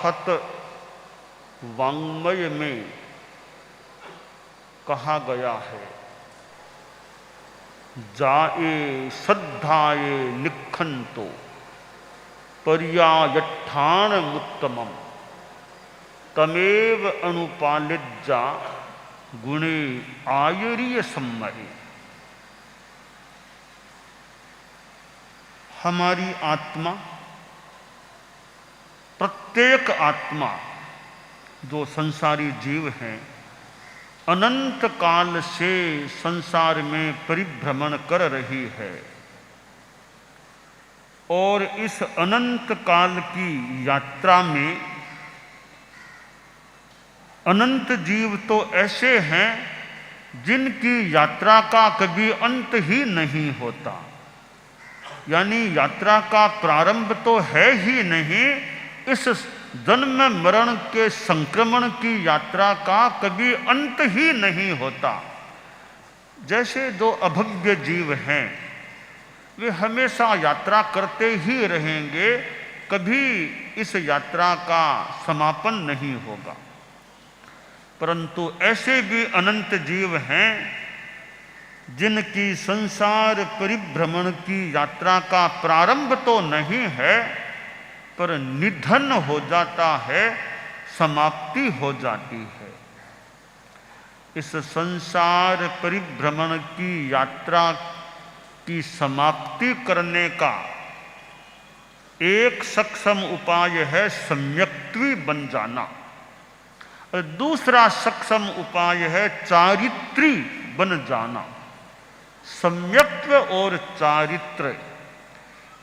अराहत वाङ्मय में कहा गया है, जाए श्रद्धाए निखंतो पर्यायठानमुत्तमम् तमेव अनुपालिज्जा गुणे आयुरीय सम्महे। हमारी आत्मा, प्रत्येक आत्मा जो संसारी जीव हैं, अनंत काल से संसार में परिभ्रमण कर रही है और इस अनंत काल की यात्रा में अनंत जीव तो ऐसे हैं जिनकी यात्रा का कभी अंत ही नहीं होता, यानी यात्रा का प्रारंभ तो है ही नहीं, इस जन्म मरण के संक्रमण की यात्रा का कभी अंत ही नहीं होता। जैसे जो अभज्ञ जीव हैं वे हमेशा यात्रा करते ही रहेंगे, कभी इस यात्रा का समापन नहीं होगा। परंतु ऐसे भी अनंत जीव हैं जिनकी संसार परिभ्रमण की यात्रा का प्रारंभ तो नहीं है, पर निधन हो जाता है, समाप्ति हो जाती है। इस संसार परिभ्रमण की यात्रा की समाप्ति करने का एक सक्षम उपाय है सम्यक्त्वी बन जाना, और दूसरा सक्षम उपाय है चारित्री बन जाना। सम्यक्त्व और चारित्र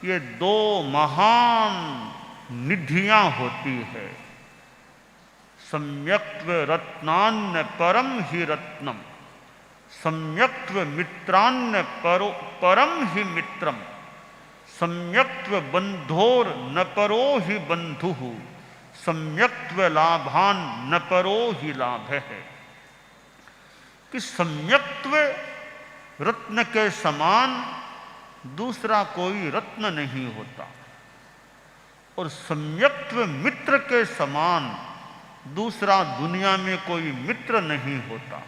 ये दो महान निधियां होती है। सम्यक्त्व रत्नान्न परम ही रत्नम, सम्यक्त्व मित्रान्न परम ही मित्रम, सम्यक्त्व बंधोर न परो ही बंधुः, सम्यक्त्व लाभान न परो ही लाभ है। कि सम्यक्त्व रत्न के समान दूसरा कोई रत्न नहीं होता, और सम्यक्त्व मित्र के समान दूसरा दुनिया में कोई मित्र नहीं होता,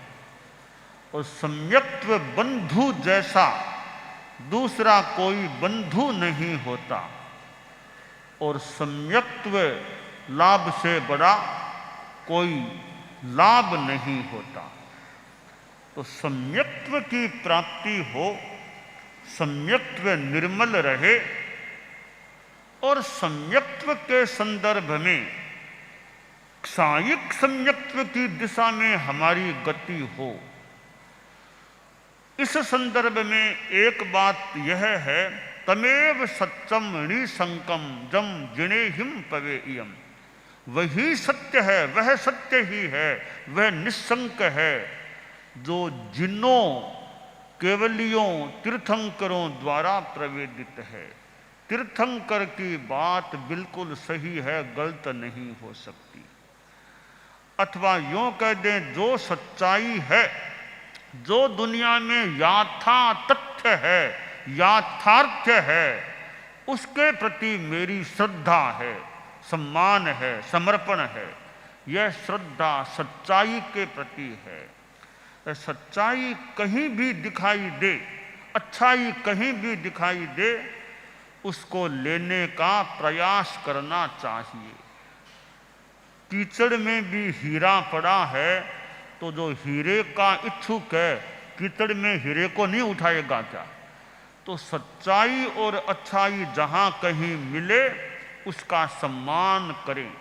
और सम्यक्त्व बंधु जैसा दूसरा कोई बंधु नहीं होता, और सम्यक्त्व लाभ से बड़ा कोई लाभ नहीं होता। तो सम्यक्त्व की प्राप्ति हो, सम्यक्त्व निर्मल रहे और सम्यक्त्व के संदर्भ में क्षायिक सम्यक्त्व की दिशा में हमारी गति हो। इस संदर्भ में एक बात यह है, तमेव सत्यम निसंकम जम जिनेहिम पवेयम, वही सत्य है, वह सत्य ही है, वह निसंक है जो जिन्नों केवलियों तीर्थंकरों द्वारा प्रवेदित है। तीर्थंकर की बात बिल्कुल सही है, गलत नहीं हो सकती। अथवा यूं कह दें, जो सच्चाई है, जो दुनिया में यथा तथ्य है, यथार्थ है, उसके प्रति मेरी श्रद्धा है, सम्मान है, समर्पण है। यह श्रद्धा सच्चाई के प्रति है। सच्चाई कहीं भी दिखाई दे, अच्छाई कहीं भी दिखाई दे, उसको लेने का प्रयास करना चाहिए। कीचड़ में भी हीरा पड़ा है तो जो हीरे का इच्छुक है कीचड़ में हीरे को नहीं उठाएगा क्या? तो सच्चाई और अच्छाई जहाँ कहीं मिले उसका सम्मान करें,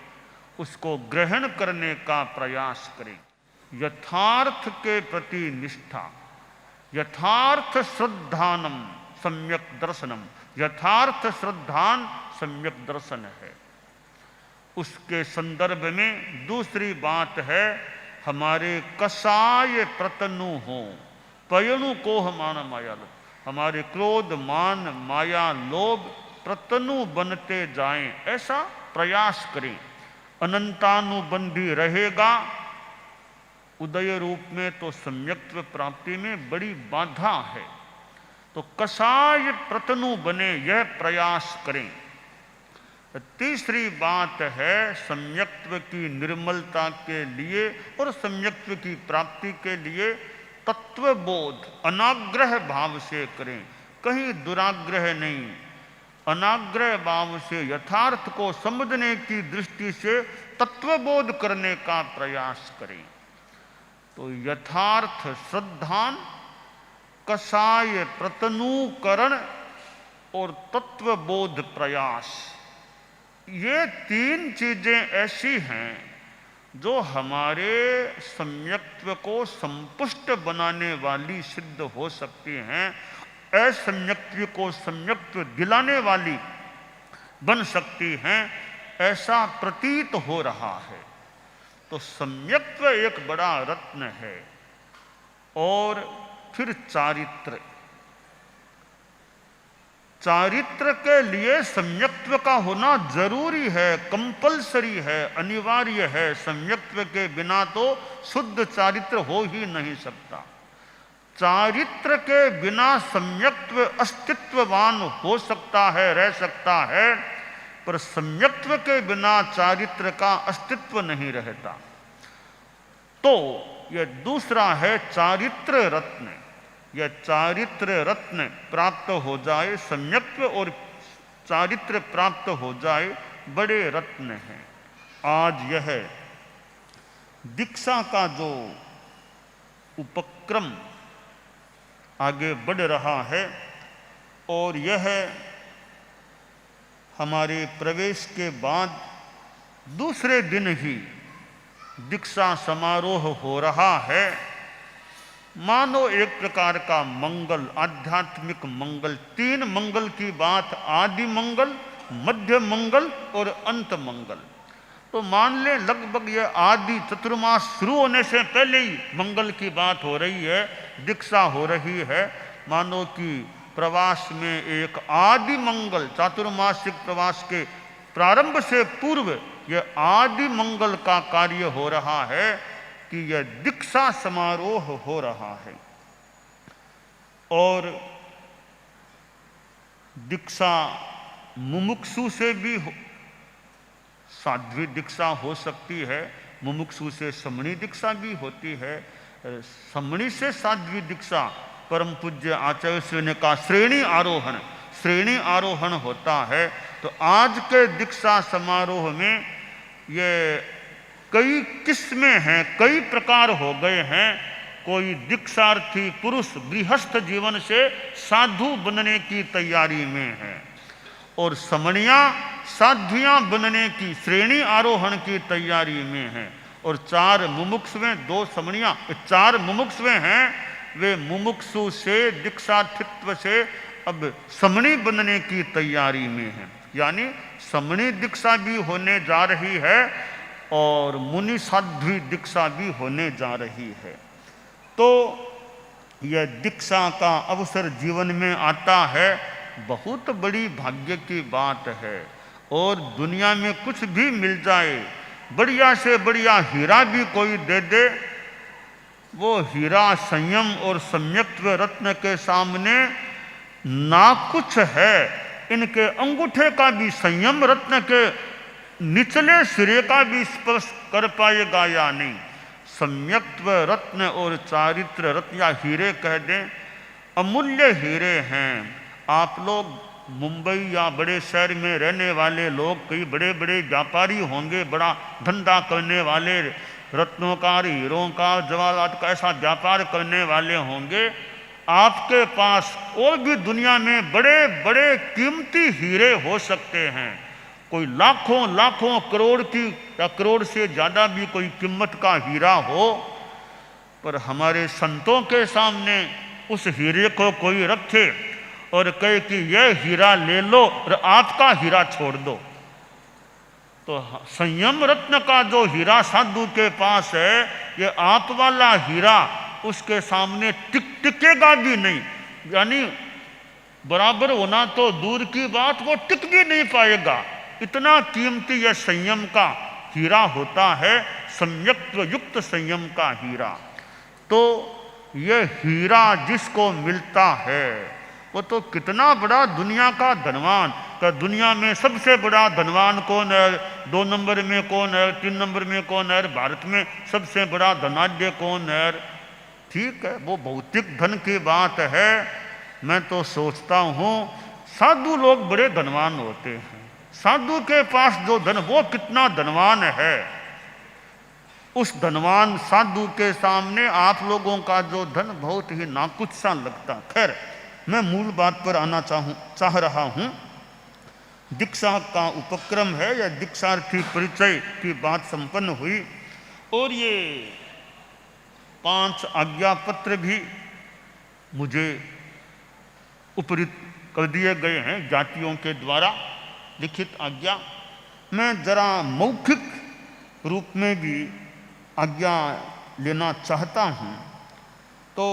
उसको ग्रहण करने का प्रयास करें। यथार्थ के प्रति निष्ठा, यथार्थ श्रद्धानम सम्यक दर्शनम, यथार्थ श्रद्धान सम्यक दर्शन है। उसके संदर्भ में दूसरी बात है, हमारे कसाय प्रतनु हो पयणु कोह मान माया लोभ, हमारे क्रोध मान माया लोभ प्रतनु बनते जाएं, ऐसा प्रयास करें। अनंतानुबंधी रहेगा उदय रूप में तो सम्यक्त्व प्राप्ति में बड़ी बाधा है। तो कसाय प्रतनु बने, यह प्रयास करें। तीसरी बात है सम्यक्त्व की निर्मलता के लिए और सम्यक्त्व की प्राप्ति के लिए तत्वबोध अनाग्रह भाव से करें, कहीं दुराग्रह नहीं, अनाग्रह भाव से यथार्थ को समझने की दृष्टि से तत्वबोध करने का प्रयास करें। तो यथार्थ श्रद्धान, कषाय प्रतनूकरण और तत्वबोध प्रयास, ये तीन चीजें ऐसी हैं जो हमारे सम्यक्त्व को संपुष्ट बनाने वाली सिद्ध हो सकती हैं, असम्यक्त्व को सम्यक्त्व दिलाने वाली बन सकती हैं, ऐसा प्रतीत हो रहा है। तो सम्यक्त्व एक बड़ा रत्न है। और फिर चारित्र, चारित्र के लिए सम्यक्त्व का होना जरूरी है, कंपलसरी है, अनिवार्य है। सम्यक्त्व के बिना तो शुद्ध चारित्र हो ही नहीं सकता। चारित्र के बिना सम्यक्त्व अस्तित्ववान हो सकता है, रह सकता है, पर सम्यक्त्व के बिना चारित्र का अस्तित्व नहीं रहता। तो यह दूसरा है चारित्र रत्न। यह चारित्र रत्न प्राप्त हो जाए, सम्यक्त्व और चारित्र प्राप्त हो जाए, बड़े रत्न हैं। आज यह दीक्षा का जो उपक्रम आगे बढ़ रहा है और यह हमारे प्रवेश के बाद दूसरे दिन ही दीक्षा समारोह हो रहा है, मानो एक प्रकार का मंगल, आध्यात्मिक मंगल। तीन मंगल की बात, आदि मंगल, मध्य मंगल और अंत मंगल। तो मान लें लगभग यह आदि चतुर्मास शुरू होने से पहले ही मंगल की बात हो रही है, दीक्षा हो रही है। मानो कि प्रवास में एक आदि मंगल, चातुर्मासिक प्रवास के प्रारंभ से पूर्व यह आदि मंगल का कार्य हो रहा है कि यह दीक्षा समारोह हो रहा है। और दीक्षा मुमुक्षु से भी साध्वी दीक्षा हो सकती है, मुमुक्षु से समणी दीक्षा भी होती है, समणी से साध्वी दीक्षा परम पूज्य आचार्य ने कहा श्रेणी आरोहण होता है। तो आज के दीक्षा समारोह में ये कई किस्में हैं, कई प्रकार हो गए हैं। कोई दीक्षार्थी पुरुष गृहस्थ जीवन से साधु बनने की तैयारी में है और समणियां साध्वियां बनने की श्रेणी आरोहण की तैयारी में हैं। और चार मुमुक्षुएं, दो समणियां, चार मुमुक्षुएं हैं। वे मुमुक्षु से दीक्षार्थित्व से अब समणी बनने की तैयारी में हैं, यानी समणी दीक्षा भी होने जा रही है और मुनि साध्वी दीक्षा भी होने जा रही है। तो यह दीक्षा का अवसर जीवन में आता है, बहुत बड़ी भाग्य की बात है। और दुनिया में कुछ भी मिल जाए, बढ़िया से बढ़िया हीरा भी कोई दे दे, वो हीरा संयम और सम्यक्त्व रत्न के सामने ना कुछ है। इनके अंगूठे का भी संयम रत्न के निचले सिरे का भी स्पर्श कर पाएगा या नहीं। सम्यक्त्व रत्न और चारित्र रत्न या हीरे कह दें, अमूल्य हीरे हैं। आप लोग मुंबई या बड़े शहर में रहने वाले लोग, कई बड़े बड़े व्यापारी होंगे, बड़ा धंधा करने वाले, रत्नों का, हीरों का, जवाहरात का ऐसा व्यापार करने वाले होंगे। आपके पास और भी दुनिया में बड़े बड़े कीमती हीरे हो सकते हैं, कोई लाखों लाखों करोड़ की या करोड़ से ज़्यादा भी कोई कीमत का हीरा हो, पर हमारे संतों के सामने उस हीरे को कोई रखे और कहे कि यह हीरा ले लो और आपका हीरा छोड़ दो, तो संयम रत्न का जो हीरा साधु के पास है, ये आप वाला हीरा उसके सामने टिकेगा भी नहीं। यानी बराबर होना तो दूर की बात, वो टिक भी नहीं पाएगा। इतना कीमती यह संयम का हीरा होता है, सम्यक्त्व युक्त संयम का हीरा। तो यह हीरा जिसको मिलता है वो तो कितना बड़ा दुनिया का धनवान, कि दुनिया में सबसे बड़ा धनवान कौन है, 2 नंबर में कौन है, 3 नंबर में कौन है, भारत में सबसे बड़ा धनाढ्य कौन है। ठीक है, वो भौतिक धन की बात है। मैं तो सोचता हूँ साधु लोग बड़े धनवान होते हैं। साधु के पास जो धन, वो कितना धनवान है, उस धनवान साधु के सामने आप लोगों का जो धन बहुत ही नाकुछ सा लगता। खैर, मैं मूल बात पर आना चाह रहा हूँ। दीक्षा का उपक्रम है या दीक्षार्थी परिचय की बात संपन्न हुई और ये 5 आज्ञा पत्र भी मुझे उपरित कर दिए गए हैं जातियों के द्वारा लिखित आज्ञा। मैं जरा मौखिक रूप में भी आज्ञा लेना चाहता हूँ। तो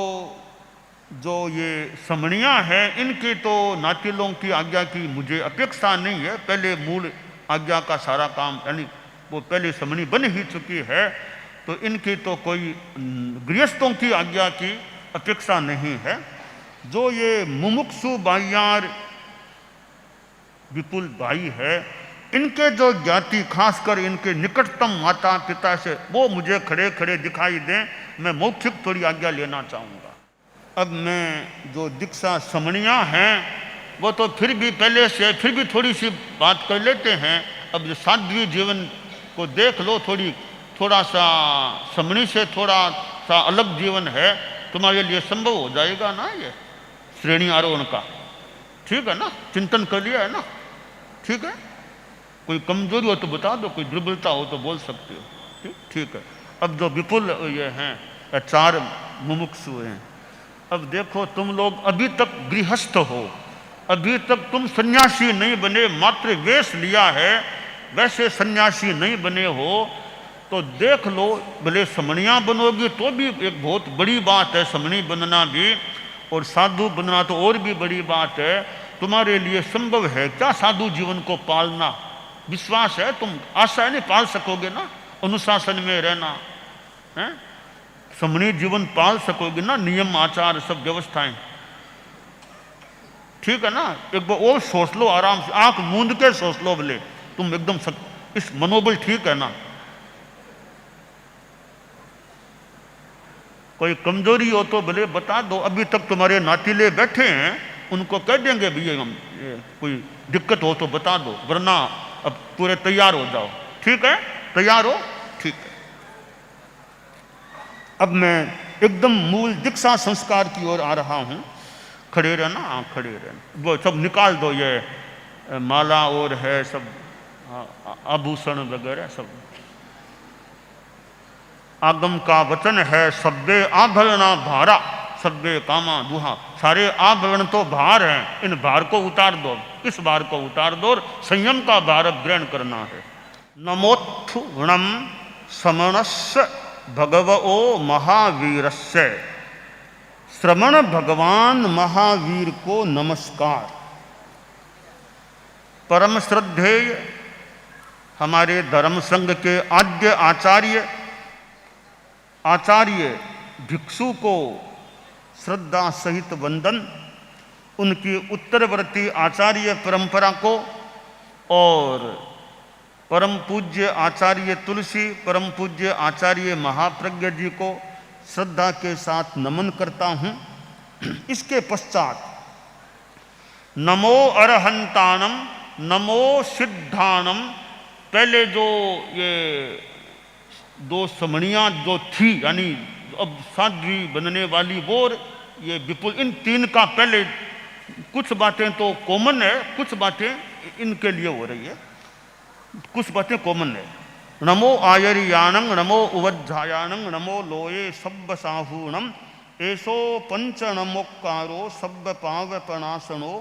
जो ये समणियाँ हैं, इनकी तो नातिलों की आज्ञा की मुझे अपेक्षा नहीं है। पहले मूल आज्ञा का सारा काम, यानी वो पहले समणी बन ही चुकी है, तो इनकी तो कोई गृहस्थों की आज्ञा की अपेक्षा नहीं है। जो ये मुमुक्षु बाइयार विपुल भाई है, इनके जो ज्ञाति, खासकर इनके निकटतम माता पिता से, वो मुझे खड़े खड़े दिखाई दें। मैं मौखिक थोड़ी आज्ञा लेना चाहूँगा। अब मैं जो दीक्षा समणियाँ हैं, वो तो फिर भी पहले से फिर भी थोड़ी सी बात कर लेते हैं। अब जो साध्वी जीवन को देख लो, थोड़ा सा समणी से थोड़ा सा अलग जीवन है, तुम्हारे लिए संभव हो जाएगा ना ये श्रेणी आरोहण का। ठीक है ना, चिंतन कर लिया है ना। ठीक है, कोई कमजोरी हो तो बता दो, कोई दुर्बलता हो तो बोल सकते हो। ठीक है। अब जो विपुल ये हैं 4 मुमुक्षु हैं, अब देखो तुम लोग अभी तक गृहस्थ हो, अभी तक तुम सन्यासी नहीं बने, मात्र वेश लिया है, वैसे सन्यासी नहीं बने हो, तो देख लो, भले समणियाँ बनोगी तो भी एक बहुत बड़ी बात है समणी बनना भी, और साधु बनना तो और भी बड़ी बात है। तुम्हारे लिए संभव है क्या साधु जीवन को पालना? विश्वास है, तुम आशा है नहीं पाल सकोगे ना, अनुशासन में रहना है, समणी जीवन पाल सकोगे ना, नियम आचार सब व्यवस्थाएं। ठीक है ना, एक बार और सोच लो आराम से, आंख मूंद के सोच लो, भले तुम एकदम इस मनोबल ठीक है ना। कोई कमजोरी हो तो भले बता दो, अभी तक तुम्हारे नातीले बैठे हैं, उनको कह देंगे भैया हम कोई दिक्कत हो तो बता दो, वरना अब पूरे तैयार हो जाओ। ठीक है, तैयार हो? ठीक है। अब मैं एकदम मूल दीक्षा संस्कार की ओर आ रहा हूँ। खड़े रहना, हाँ खड़े रहना, वो सब निकाल दो, ये माला और है सब आभूषण वगैरह सब। आगम का वचन है, सब्बे आभरणा भारा सब्बे कामा दुहा। सारे आभरण तो भार हैं, इन भार को उतार दो, इस भार को उतार दो और संयम का भार ग्रहण करना है। नमोत्थुणम समणस्य भगवो महावीरस्य। श्रमण भगवान महावीर को नमस्कार। परम श्रद्धेय हमारे धर्म संघ के आद्य आचार्य भिक्षु को श्रद्धा सहित वंदन, उनकी उत्तरवर्ती आचार्य परंपरा को और परम पूज्य आचार्य तुलसी, परम पूज्य आचार्य महाप्रज्ञ जी को श्रद्धा के साथ नमन करता हूँ। इसके पश्चात नमो अरहंतानम नमो सिद्धानम। पहले जो ये 2 समणियाँ जो थी, यानी अब साध्वी बनने वाली वो ये विपुल, इन 3 का पहले कुछ बातें तो कॉमन है, कुछ बातें इनके लिए हो रही है, कुछ बातें कॉमन है। नमो आयर्याणं नमो उवज्झायाणं नमो लोये सब्ब साहूणम एसो पंच नमोक्कारो सब्ब पावपनाशनो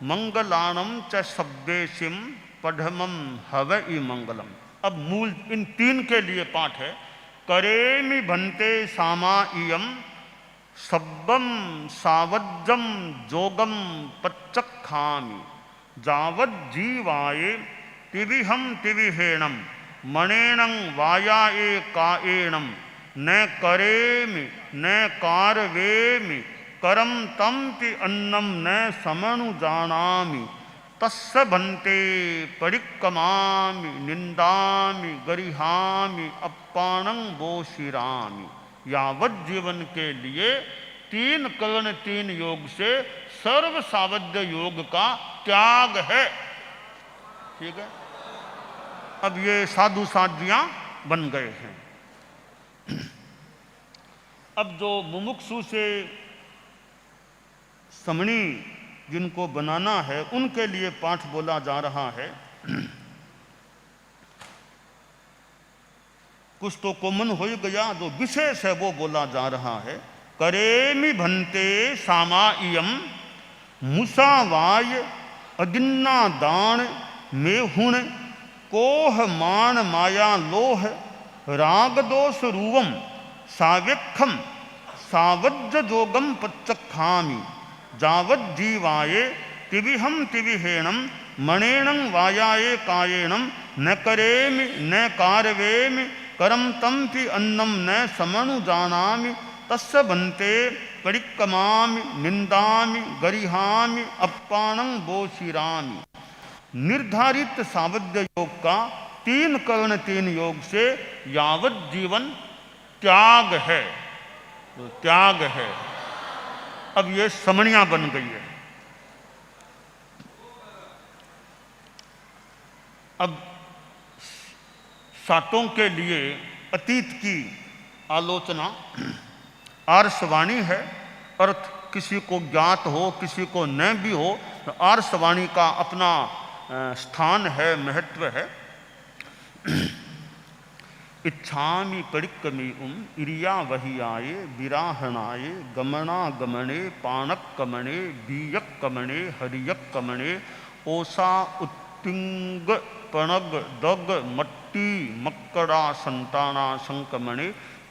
मंगलाणम च सब्बेशिम पढ़मम हवई मंगलम। अब मूल इन 3 के लिए पाठ है। करेमि भन्ते सामा इयम सब्बम सावज्जम जोगम पच्चखामि जावद जीवाये तिविहम तिविहेणम मणेणं वायाए काएणम न करेमि न कारवेमि करम तम पि अन्नम न समनु जानामि तस्य भन्ते परिक्रमामि निंदामि गरिहामि अप्पाणं बोशिरामि। यावत जीवन के लिए 3 कर्ण 3 योग से सर्व सावध्य योग का त्याग है। ठीक है, अब ये साधु साध्वियां बन गए हैं। अब जो मुमुक्षु से समणी जिनको बनाना है उनके लिए पाठ बोला जा रहा है। कुछ तो कॉमन हो ही गया, जो विशेष है वो बोला जा रहा है। करेमि भन्ते सामाइयम मुसावाय अदिन्ना दान मेहुण कोह मान माया लोह राग दोष रूवम सावेक्षम सावज्ज जोगम पच्चखामि जावद जीवाये तिविहम तिविहेणम मणेणं वायाये कायेणम न करेमि न कारवेमि करम तंपि अन्नम न समनु जानामि तस्य भन्ते परिक्रमामि निंदामि गरिहामि अप्पाणं बोशिरामि। निर्धारित सावध्य योग का 3 कर्ण 3 योग से यावत जीवन त्याग है, तो त्याग है। अब ये समणियां बन गई है। अब सातों के लिए अतीत की आलोचना आर्षवाणी है। अर्थ किसी को ज्ञात हो किसी को न भी हो, तो आर्षवाणी का अपना स्थान है, महत्व है। इच्छामि परिक्रमेयम् इरिया वहियाये विराहणाये गमनागमने पाणक्कमणे बीयक्कमणे हरियक्कमणे ओषा उत्तिंग पणग दग मट्टी मक्कड़ा संताना संकमणे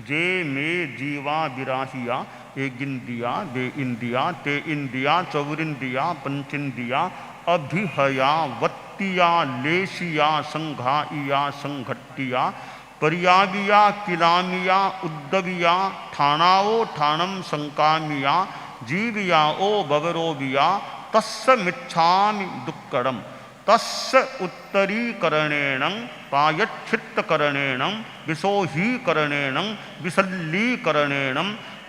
जे मे जीवा विराहिया ए गिंदिया बे इंदिया ते इंदिया चौरिंदिया पंचिंदिया अभिहया वत्तिया लेशिया संघाइया संघट्टिया पर्याविया किलामिया उद्दविया ठाणाओ ठाणम संकामिया जीविया ओ बवरोविया तस्य मिच्छामि दुक्कडम तस्य उत्तरीकरणेन पायच्छित्तकरणेन विशोहीकरणेन विसल्लीकरणेन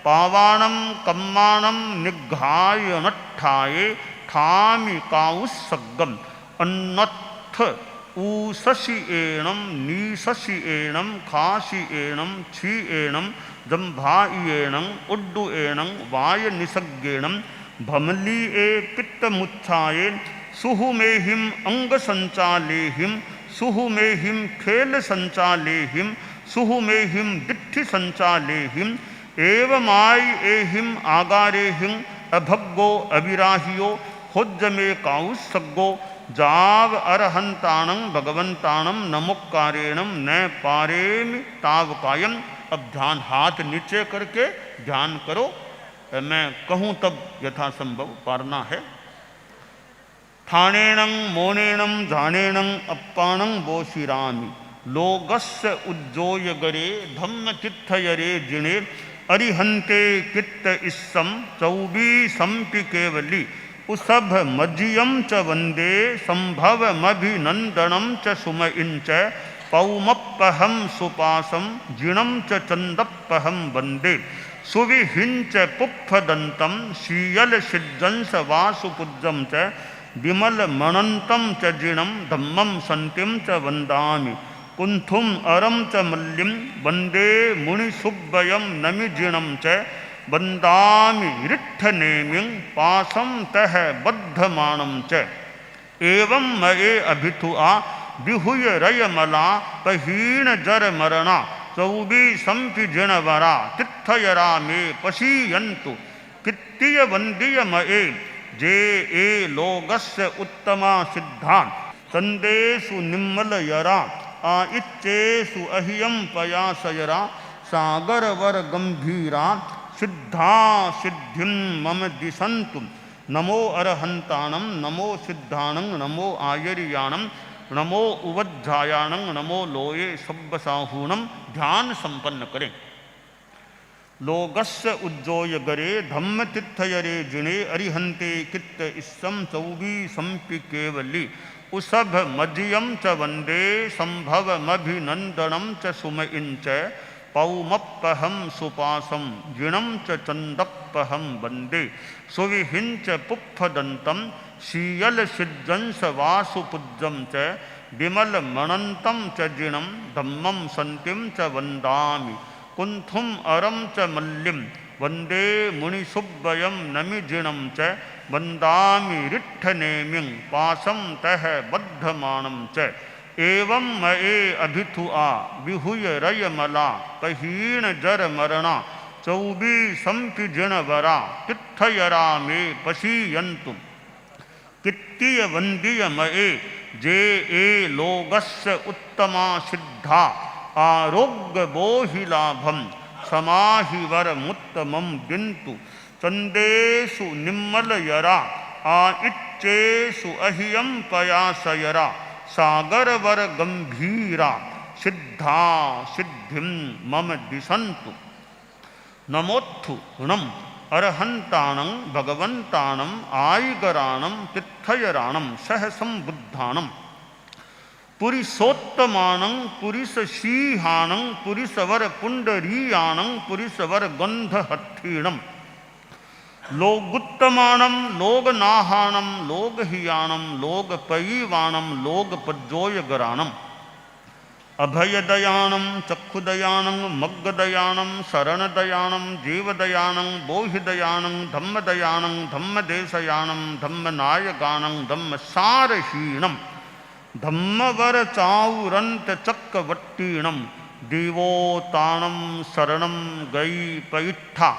पावाणं कम्माणं निघ्घाय नट्ठाये ठामि काउस्सग्गम अन्नत्थ ऊससी एणम नीससी एणम खासी एणम छी एणम जंभाई एणम उड्डु एणम वाय निसग्गेणम भमली ए पित्तमुच्छाये सुहुमेहिम अंग संचालेहिम सुहुमेहिम खेल संचालेहिम सुहुमेहिम दिट्ठि संचालेहिम एवमाय एहिम आगारेहिम अभग्गो अविराहियो होज्जमे काउस्सग्गो जाव अरहंताणं भगवंताणं नमुक्कारेणं न पारेमि तावकायम। अब ध्यान हाथ नीचे करके ध्यान करो, मैं कहूँ तब यथासंभव पारना है। थानेणं मोनेणं झानेणं अप्पाणं बोशिरामि लोगस्य उज्जोय गरे धम्म चित्थयरे जिणे अरिहंते कित्त इस्सम चौबीसंपि केवली उसभ मज्जियम च वंदे संभवमभिनंदनम च सुमइन च पौमप्पहम सुपासम जिणम च चंदप्पहम वंदे सुविहिंच पुप्फदंतम शीयल सिद्धंस वासुपुज्जम च विमल मणंतम च जिणम धम्मम संतिम च वंदामि कुंथुम अरम च मल्लिम वंदे मुनिसुब्बयम नमि जिणम च वंदामि रिट्ठनेमिं पासं तह बद्धमानं च एवं मये अभिथुआ विहुय रयमला पहीण जर मरणा चौबीसंपि जिणवरा तित्थयरा मे पशीयन्तु कित्तिय वंदीय मये जे ए लोगस्य उत्तमा सिद्धा संदेशु निम्मलयरा आइच्चेषु अहियं पयासयरा सागरवर गंभीरा सिद्धा सिद्धिं मम दिशन्तु नमो अरहंताणं नमो सिद्धाणं नमो आयर्याणं नमो उवज्झायाणं नमो लोये सब्बसाहूणं। ध्यान संपन्न करें। लोगस्य उज्जोय गरे धम्म तिथयरे जिणे अरिहंते कित्त इस्सम चौबी संपि केवली उसभ मज्यम च वंदे संभवमभिनंदनम च सुमइन च पौमप्पहम सुपासम जिणम च चंदप्पहम वंदे सुविहिंच पुप्फदंतम शीयल सिद्धंस वासुपुज्जम च विमल मणंतम च जिणम धम्मम संतिम च वंदामि कुंथुम अरम च मल्लिम वंदे मुनिसुब्बयम नमिजिणम च वंदामि रिट्ठनेमिं पासम तह बद्धमाणम च एवं मए अभिथुआ विहुय रयमला कहीण जर मरणा चौबी संपि जिणवरा तिथयरा मे पशीयन्तु कित्तीय वंदीय मए जे ए लोगस्य उत्तमा सिद्धा आरोग्य बोहिलाभम समाहिवर मुत्तमम बिंतु चंदेशु निम्मलयरा आइच्चेषु अहियम पयासयरा सागरवर गंभीरा सिद्धा सिद्धिं मम दिशन्तु नमोत्थु णम अर्हन्तानं भगवन्तानं आयिगराणं तिथयराणं सहसं बुद्धानं पुरिसोत्तमानं पुरिसशीहानं पुरिसवर पुंडरीयानं पुरिसवर गंधहत्थीणं लोगुत्तमानं लोगनाहानं लोगहियानं लोगपयीवाणं लोगपज्जोयगराणं अभयदयानं चक्षुदयानं मग्गदयानं शरणदयानं जीवदयानं बोहिदयानं धम्मदयानं धम्मदेशयानं धम्मनायगानं धम्मसारहीणं धम्मवर चाउरंत चक्रवट्टीणम देवोताणम शरणम गई पैठा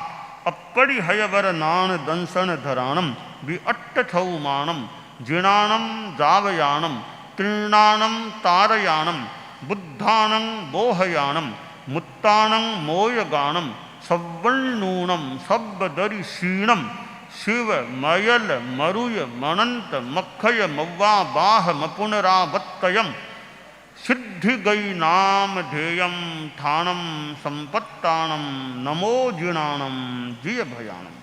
अपरिहयवर नान दंसन धराणम वि अट्टथौमाणम जिणाणम जावयाणम तीर्णाणम तारयाणम बुद्धाणं बोहयाणम मुत्ताणं मोयगाणम सवर्णूणम सब्बदरिशीणम शिव मयल मरुय मणंत मखय मव्वा बाह मपुनरावत्तयम सिद्धि गई नाम ध्येयम ठाणम संपत्ताणम नमो जिणाणम जिय भयाणम।